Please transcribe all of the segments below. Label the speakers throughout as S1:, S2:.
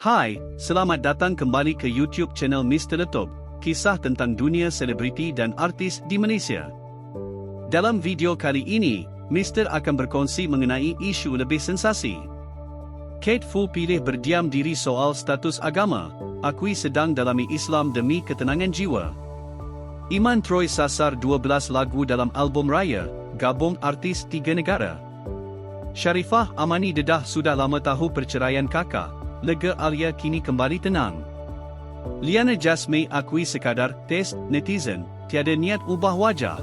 S1: Hai, selamat datang kembali ke YouTube channel Mr. Letop, kisah tentang dunia selebriti dan artis di Malaysia. Dalam video kali ini, Mr. akan berkongsi mengenai isu lebih sensasi. Kate Fu pilih berdiam diri soal status agama, akui sedang dalami Islam demi ketenangan jiwa. Iman Troy sasar 12 lagu dalam album raya, gabung artis 3 negara. Sharifah Amani dedah sudah lama tahu perceraian kakak, lega Alia kini kembali tenang. Liana Jasmine akui sekadar tes netizen, tiada niat ubah wajah.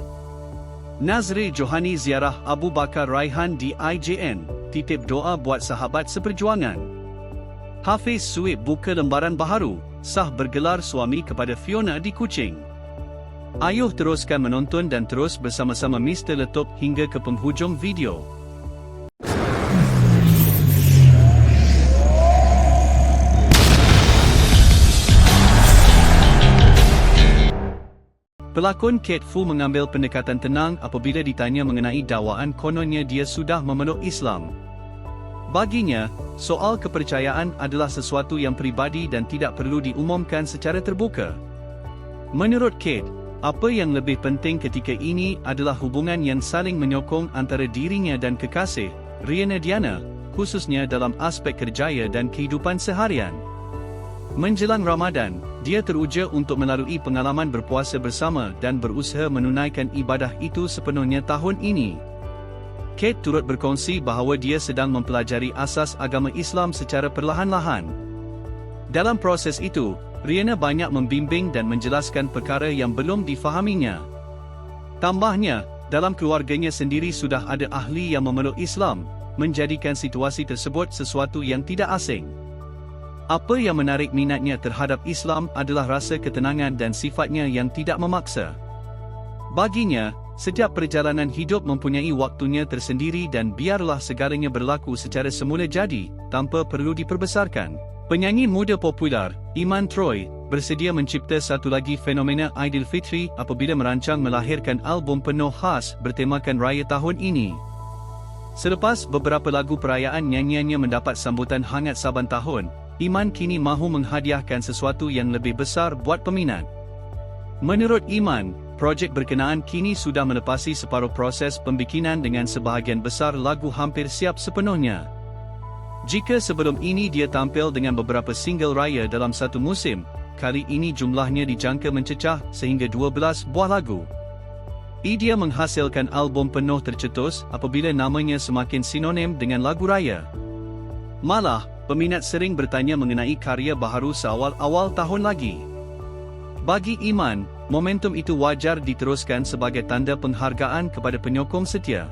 S1: Nazri Johani ziarah Abu Bakar Raihan di IJN, titip doa buat sahabat seperjuangan. Hafiz Suib buka lembaran baharu, sah bergelar suami kepada Fiona di Kuching. Ayuh teruskan menonton dan terus bersama-sama Mr. Letop hingga ke penghujung video. Pelakon Kate Fu mengambil pendekatan tenang apabila ditanya mengenai dakwaan kononnya dia sudah memeluk Islam. Baginya, soal kepercayaan adalah sesuatu yang peribadi dan tidak perlu diumumkan secara terbuka. Menurut Kate, apa yang lebih penting ketika ini adalah hubungan yang saling menyokong antara dirinya dan kekasih, Riana Diana, khususnya dalam aspek kerjaya dan kehidupan seharian. Menjelang Ramadan, dia teruja untuk melalui pengalaman berpuasa bersama dan berusaha menunaikan ibadah itu sepenuhnya tahun ini. Kate turut berkongsi bahawa dia sedang mempelajari asas agama Islam secara perlahan-lahan. Dalam proses itu, Riana banyak membimbing dan menjelaskan perkara yang belum difahaminya. Tambahnya, dalam keluarganya sendiri sudah ada ahli yang memeluk Islam, menjadikan situasi tersebut sesuatu yang tidak asing. Apa yang menarik minatnya terhadap Islam adalah rasa ketenangan dan sifatnya yang tidak memaksa. Baginya, setiap perjalanan hidup mempunyai waktunya tersendiri dan biarlah segalanya berlaku secara semula jadi, tanpa perlu diperbesarkan. Penyanyi muda popular, Iman Troy, bersedia mencipta satu lagi fenomena Aidilfitri apabila merancang melahirkan album penuh khas bertemakan raya tahun ini. Selepas beberapa lagu perayaan nyanyiannya mendapat sambutan hangat saban tahun, Iman kini mahu menghadiahkan sesuatu yang lebih besar buat peminat. Menurut Iman, projek berkenaan kini sudah melepasi separuh proses pembikinan dengan sebahagian besar lagu hampir siap sepenuhnya. Jika sebelum ini dia tampil dengan beberapa single raya dalam satu musim, kali ini jumlahnya dijangka mencecah sehingga 12 buah lagu. Ia menghasilkan album penuh tercetus apabila namanya semakin sinonim dengan lagu raya. Malah, peminat sering bertanya mengenai karya baharu seawal-awal tahun lagi. Bagi Iman, momentum itu wajar diteruskan sebagai tanda penghargaan kepada penyokong setia.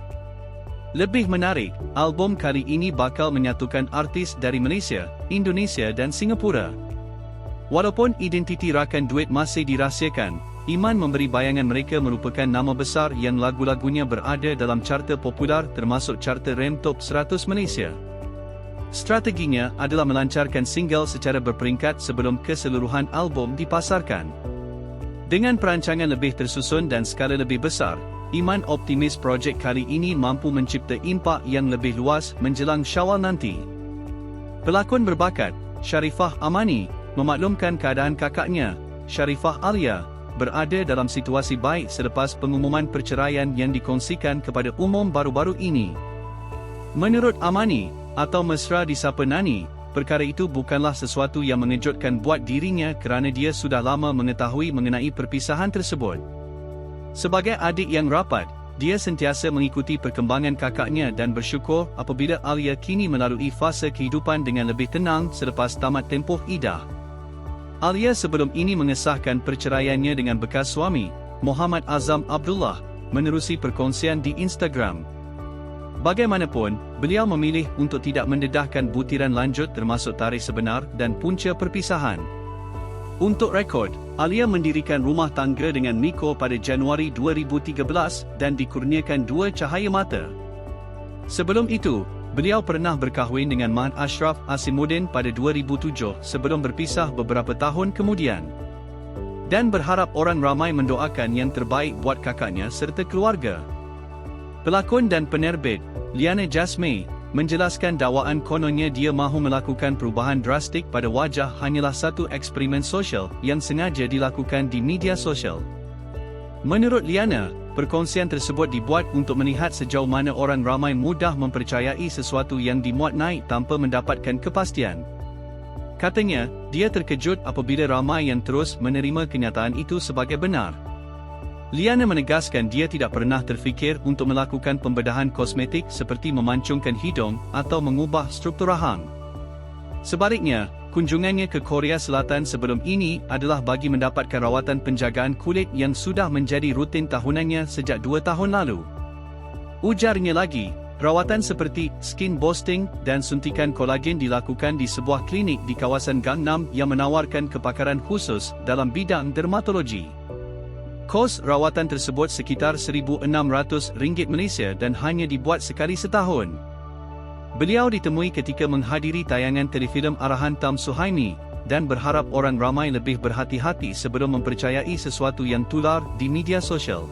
S1: Lebih menarik, album kali ini bakal menyatukan artis dari Malaysia, Indonesia dan Singapura. Walaupun identiti rakan duet masih dirahsiakan, Iman memberi bayangan mereka merupakan nama besar yang lagu-lagunya berada dalam carta popular termasuk carta RAM Top 100 Malaysia. Strateginya adalah melancarkan single secara berperingkat sebelum keseluruhan album dipasarkan. Dengan perancangan lebih tersusun dan skala lebih besar, Iman optimis projek kali ini mampu mencipta impak yang lebih luas menjelang Syawal nanti. Pelakon berbakat, Sharifah Amani, memaklumkan keadaan kakaknya, Sharifah Alia, berada dalam situasi baik selepas pengumuman perceraian yang dikongsikan kepada umum baru-baru ini. Menurut Amani, atau mesra disapa Nani, perkara itu bukanlah sesuatu yang mengejutkan buat dirinya kerana dia sudah lama mengetahui mengenai perpisahan tersebut. Sebagai adik yang rapat, dia sentiasa mengikuti perkembangan kakaknya dan bersyukur apabila Alia kini melalui fasa kehidupan dengan lebih tenang selepas tamat tempoh iddah. Alia sebelum ini mengesahkan perceraiannya dengan bekas suami, Muhammad Azam Abdullah, menerusi perkongsian di Instagram. Bagaimanapun, beliau memilih untuk tidak mendedahkan butiran lanjut termasuk tarikh sebenar dan punca perpisahan. Untuk rekod, Alia mendirikan rumah tangga dengan Miko pada Januari 2013 dan dikurniakan 2 cahaya mata. Sebelum itu, beliau pernah berkahwin dengan Mat Ashraf Asimuddin pada 2007 sebelum berpisah beberapa tahun kemudian. Dan berharap orang ramai mendoakan yang terbaik buat kakaknya serta keluarga. Pelakon dan penerbit, Liana Jasmine, menjelaskan dakwaan kononnya dia mahu melakukan perubahan drastik pada wajah hanyalah satu eksperimen sosial yang sengaja dilakukan di media sosial. Menurut Liana, perkongsian tersebut dibuat untuk melihat sejauh mana orang ramai mudah mempercayai sesuatu yang dimuat naik tanpa mendapatkan kepastian. Katanya, dia terkejut apabila ramai yang terus menerima kenyataan itu sebagai benar. Liana menegaskan dia tidak pernah terfikir untuk melakukan pembedahan kosmetik seperti memancungkan hidung atau mengubah struktur rahang. Sebaliknya, kunjungannya ke Korea Selatan sebelum ini adalah bagi mendapatkan rawatan penjagaan kulit yang sudah menjadi rutin tahunannya sejak 2 tahun lalu. Ujarnya lagi, rawatan seperti skin boosting dan suntikan kolagen dilakukan di sebuah klinik di kawasan Gangnam yang menawarkan kepakaran khusus dalam bidang dermatologi. Kos rawatan tersebut sekitar RM1,600 Malaysia dan hanya dibuat sekali setahun. Beliau ditemui ketika menghadiri tayangan telefilm arahan Tam Suhaimi dan berharap orang ramai lebih berhati-hati sebelum mempercayai sesuatu yang tular di media sosial.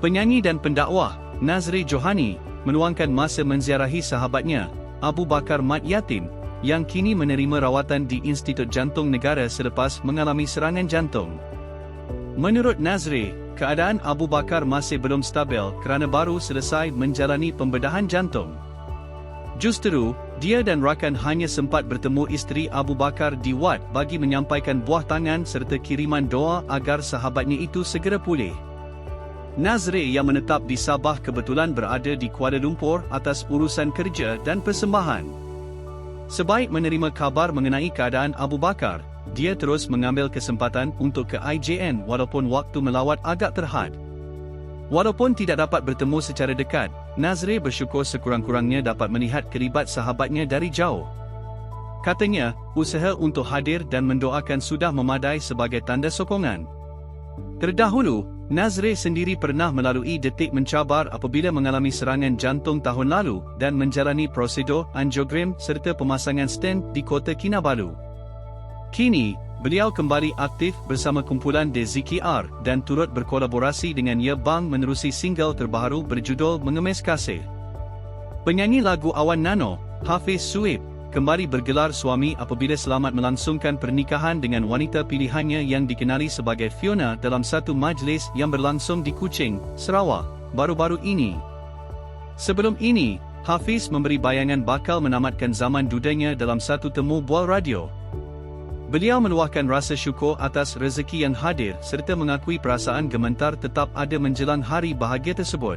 S1: Penyanyi dan pendakwah, Nazri Johani, meluangkan masa menziarahi sahabatnya, Abu Bakar Mat Yatim, yang kini menerima rawatan di Institut Jantung Negara selepas mengalami serangan jantung. Menurut Nazri, keadaan Abu Bakar masih belum stabil kerana baru selesai menjalani pembedahan jantung. Justru, dia dan rakan hanya sempat bertemu isteri Abu Bakar di wad bagi menyampaikan buah tangan serta kiriman doa agar sahabatnya itu segera pulih. Nazri yang menetap di Sabah kebetulan berada di Kuala Lumpur atas urusan kerja dan persembahan. Sebaik menerima kabar mengenai keadaan Abu Bakar, dia terus mengambil kesempatan untuk ke IJN walaupun waktu melawat agak terhad. Walaupun tidak dapat bertemu secara dekat, Nazri bersyukur sekurang-kurangnya dapat melihat kelibat sahabatnya dari jauh. Katanya, usaha untuk hadir dan mendoakan sudah memadai sebagai tanda sokongan. Terdahulu, Nazri sendiri pernah melalui detik mencabar apabila mengalami serangan jantung tahun lalu dan menjalani prosedur angiogram serta pemasangan stent di Kota Kinabalu. Kini, beliau kembali aktif bersama kumpulan DZKR dan turut berkolaborasi dengan Ye Bang menerusi single terbaru berjudul Mengemis Kasih. Penyanyi lagu Awan Nano, Hafiz Suib, kembali bergelar suami apabila selamat melangsungkan pernikahan dengan wanita pilihannya yang dikenali sebagai Fiona dalam satu majlis yang berlangsung di Kuching, Sarawak, baru-baru ini. Sebelum ini, Hafiz memberi bayangan bakal menamatkan zaman dudanya dalam satu temu bual radio. Beliau meluahkan rasa syukur atas rezeki yang hadir serta mengakui perasaan gemetar tetap ada menjelang hari bahagia tersebut.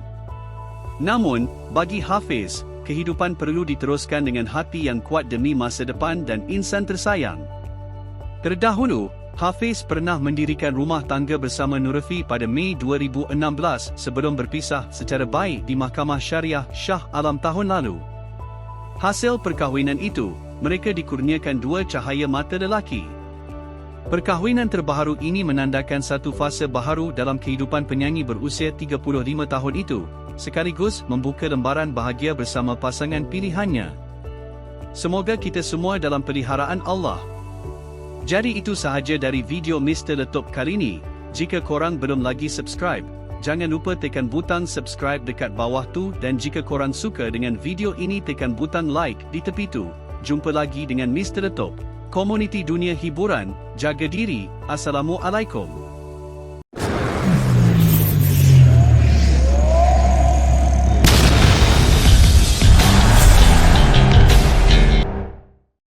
S1: Namun, bagi Hafiz, kehidupan perlu diteruskan dengan hati yang kuat demi masa depan dan insan tersayang. Terdahulu, Hafiz pernah mendirikan rumah tangga bersama Nurefi pada Mei 2016 sebelum berpisah secara baik di Mahkamah Syariah Shah Alam tahun lalu. Hasil perkahwinan itu, mereka dikurniakan 2 cahaya mata lelaki. Perkahwinan terbaru ini menandakan satu fasa baharu dalam kehidupan penyanyi berusia 35 tahun itu, sekaligus membuka lembaran bahagia bersama pasangan pilihannya. Semoga kita semua dalam peliharaan Allah. Jadi itu sahaja dari video Mr. Letup kali ini. Jika korang belum lagi subscribe, jangan lupa tekan butang subscribe dekat bawah tu dan jika korang suka dengan video ini tekan butang like di tepi tu. Jumpa lagi dengan Mr. Letup, komuniti dunia hiburan, jaga diri, Assalamualaikum.